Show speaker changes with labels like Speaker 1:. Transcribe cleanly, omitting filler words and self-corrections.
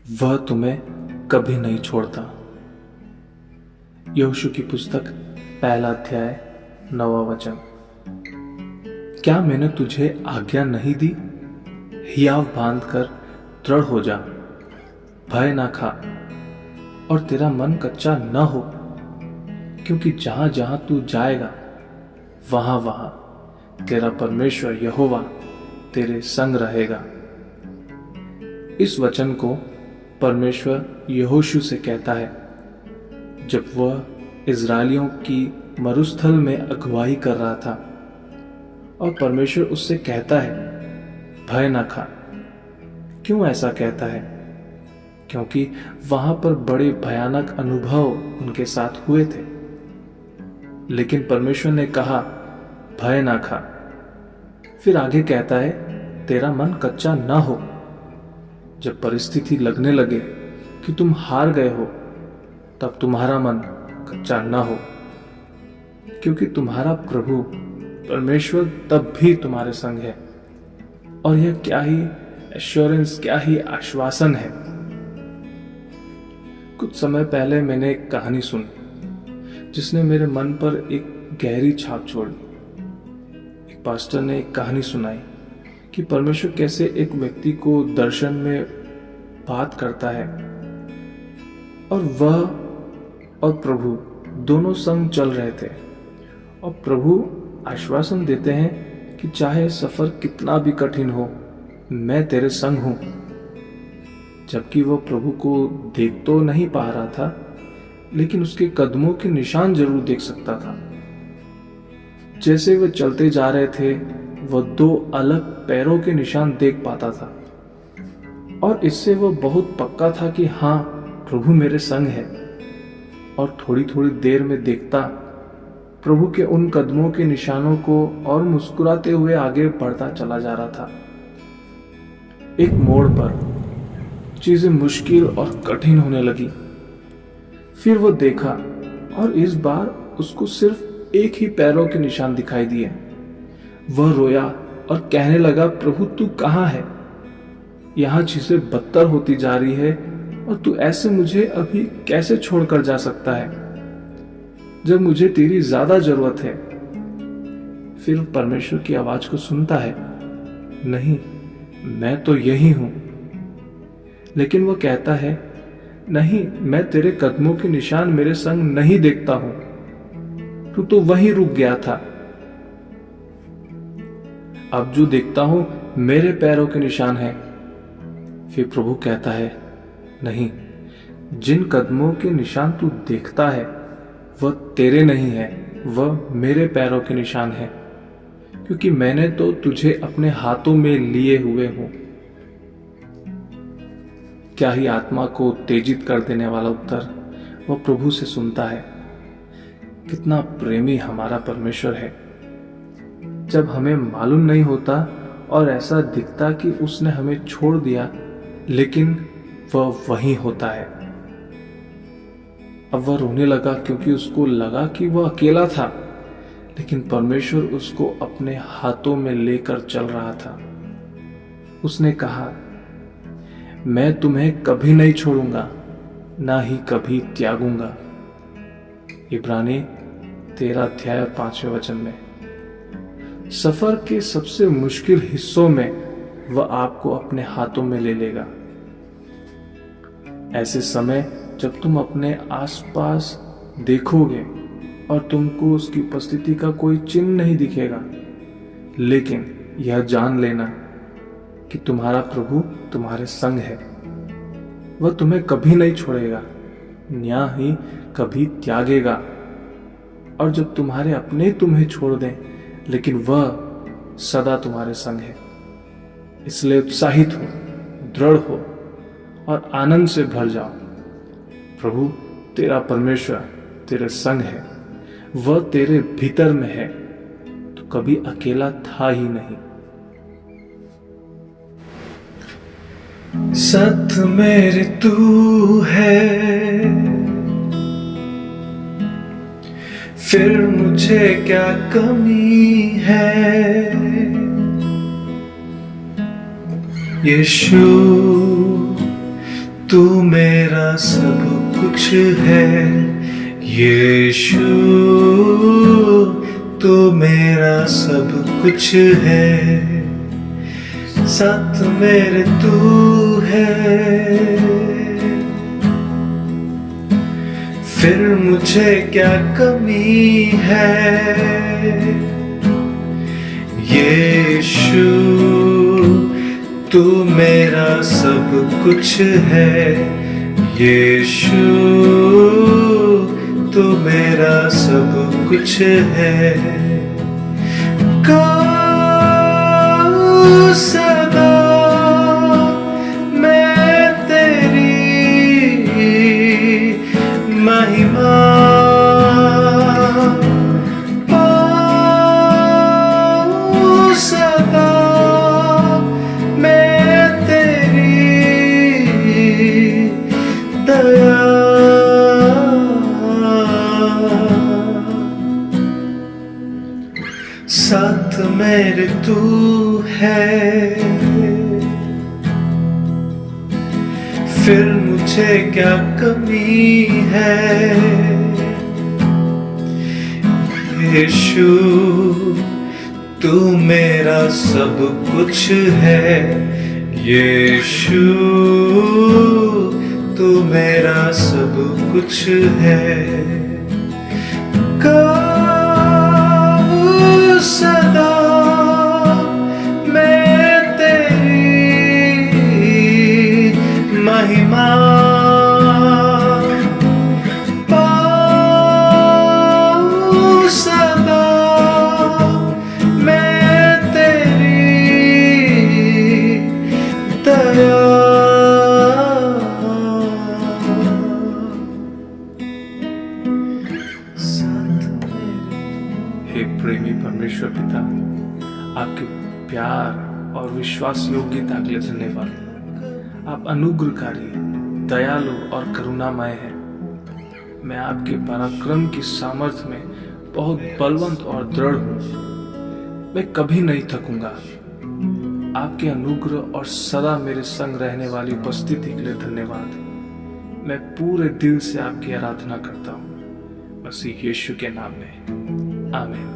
Speaker 1: वह तुम्हें कभी नहीं छोड़ता। यहोशू की पुस्तक 1 अध्याय 9 वचन। क्या मैंने तुझे आज्ञा नहीं दी? हियाव बांध कर दृढ़ हो जा, भय ना खा और तेरा मन कच्चा न हो, क्योंकि जहां जहां तू जाएगा वहां वहां तेरा परमेश्वर यहोवा तेरे संग रहेगा। इस वचन को परमेश्वर यहोशू से कहता है जब वह इज़राइलियों की मरुस्थल में अगुवाई कर रहा था, और परमेश्वर उससे कहता है भय ना खा। क्यों ऐसा कहता है? क्योंकि वहां पर बड़े भयानक अनुभव उनके साथ हुए थे। लेकिन परमेश्वर ने कहा भय ना खा। फिर आगे कहता है तेरा मन कच्चा ना हो। जब परिस्थिति लगने लगे कि तुम हार गए हो, तब तुम्हारा मन कच्चा ना हो, क्योंकि तुम्हारा प्रभु परमेश्वर तब भी तुम्हारे संग है। और यह क्या ही एश्योरेंस, क्या ही आश्वासन है। कुछ समय पहले मैंने एक कहानी सुनी जिसने मेरे मन पर एक गहरी छाप छोड़ी। एक पास्टर ने एक कहानी सुनाई कि परमेश्वर कैसे एक व्यक्ति को दर्शन में बात करता है, और वह और प्रभु दोनों संग चल रहे थे, और प्रभु आश्वासन देते हैं कि चाहे सफर कितना भी कठिन हो, मैं तेरे संग हूं। जबकि वह प्रभु को देख तो नहीं पा रहा था, लेकिन उसके कदमों के निशान जरूर देख सकता था। जैसे वे चलते जा रहे थे, वह 2 अलग पैरों के निशान देख पाता था, और इससे वह बहुत पक्का था कि हाँ, प्रभु मेरे संग है। और थोड़ी थोड़ी देर में देखता प्रभु के उन कदमों के निशानों को, और मुस्कुराते हुए आगे बढ़ता चला जा रहा था। एक मोड़ पर चीजें मुश्किल और कठिन होने लगी। फिर वो देखा, और इस बार उसको सिर्फ एक ही पैरों के निशान दिखाई दिए। वह रोया और कहने लगा, प्रभु तू कहाँ है? यहाँ चीजें बदतर होती जा रही है, और तू ऐसे मुझे अभी कैसे छोड़कर जा सकता है, जब मुझे तेरी ज्यादा जरूरत है। फिर परमेश्वर की आवाज को सुनता है, नहीं, मैं तो यही हूं। लेकिन वह कहता है, नहीं, मैं तेरे कदमों के निशान मेरे संग नहीं देखता हूं, तू तो वहीं रुक गया था। अब जो देखता हूं मेरे पैरों के निशान हैं। फिर प्रभु कहता है, नहीं, जिन कदमों के निशान तू देखता है वह तेरे नहीं है, वह मेरे पैरों के निशान है, क्योंकि मैंने तो तुझे अपने हाथों में लिए हुए हूं। क्या ही आत्मा को उत्तेजित कर देने वाला उत्तर वह प्रभु से सुनता है। कितना प्रेमी हमारा परमेश्वर है। जब हमें मालूम नहीं होता और ऐसा दिखता कि उसने हमें छोड़ दिया, लेकिन वह वहीं होता है। अब वह रोने लगा क्योंकि उसको लगा कि वह अकेला था, लेकिन परमेश्वर उसको अपने हाथों में लेकर चल रहा था। उसने कहा, मैं तुम्हें कभी नहीं छोड़ूंगा, ना ही कभी त्यागूंगा। इब्रानी 13 अध्याय 5 वचन में। सफर के सबसे मुश्किल हिस्सों में वह आपको अपने हाथों में ले लेगा। ऐसे समय जब तुम अपने आसपास देखोगे और तुमको उसकी उपस्थिति का कोई चिन्ह नहीं दिखेगा, लेकिन यह जान लेना कि तुम्हारा प्रभु तुम्हारे संग है। वह तुम्हें कभी नहीं छोड़ेगा, ना ही कभी त्यागेगा। और जब तुम्हारे अपने तुम्हें छोड़ दें, लेकिन वह सदा तुम्हारे संग है। इसलिए उत्साहित हो, दृढ़ हो और आनंद से भर जाओ। प्रभु तेरा परमेश्वर तेरे संग है, वह तेरे भीतर में है, तो कभी अकेला था ही नहीं।
Speaker 2: सत्य मेरे तू है, फिर मुझे क्या कमी है। यीशु तू मेरा सब कुछ है यीशु, तू मेरा सब कुछ है, साथ मेरे तू है। फिर मुझे क्या कमी है यीशु, तू मेरा सब कुछ है यीशु, तू मेरा सब कुछ है। सदा मैं तेरी महिमा पाऊं, सदा मैं तेरी दया। साथ मेरे तू है, फिर मुझे क्या कमी है यीशु, तू मेरा सब कुछ है यीशु, तू मेरा सब कुछ है। सदा मैं तेरी महिमा पाऊं, सदा मैं तेरी दया।
Speaker 1: हे प्रेमी परमेश्वर पिता, आपके प्यार और विश्वास योग्यता के लिए धन्यवाद। आप अनुग्रहकारी, दयालु और करुणामय हैं। मैं आपके पराक्रम की सामर्थ्य में बहुत बलवंत और दृढ़ हूँ। मैं कभी नहीं थकूंगा। आपके अनुग्रह और सदा मेरे संग रहने वाली उपस्थिति के लिए धन्यवाद। मैं पूरे दिल से आपकी आराधना करता हूँ, मसीह यीशु के नाम में, आमीन।